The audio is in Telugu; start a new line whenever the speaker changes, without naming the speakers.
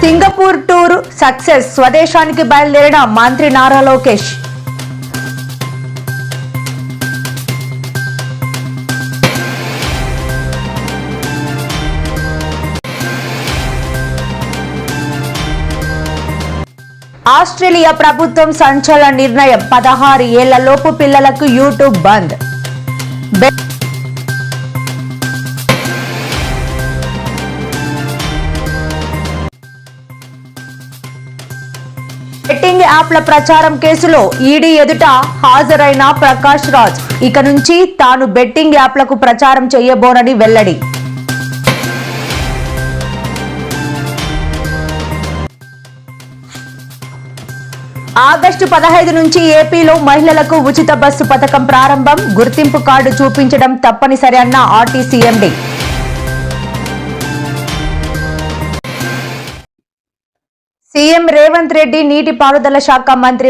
సింగపూర్ టూర్ సక్సెస్, స్వదేశానికి బయలుదేరిన మంత్రి నారా లోకేష్. ఆస్ట్రేలియా ప్రభుత్వం సంచలన నిర్ణయం, 16 ఏళ్లలోపు పిల్లలకు యూట్యూబ్ బంద్. బెట్టింగ్ యాప్ల ప్రచారం కేసులో ఈడీ ఎదుట హాజరైన ప్రకాష్ రాజ్ ఇక నుంచి తాను బెట్టింగ్ యాప్లకు ప్రచారం చేయబోనని వెల్లడి. ఆగస్టు 15 నుంచి ఏపీలో మహిళలకు ఉచిత బస్సు పథకం ప్రారంభం, గుర్తింపు కార్డు చూపించడం తప్పనిసరి అన్న RTC MD. CM Revanth Reddy నీటిపారుదల శాఖ మంత్రి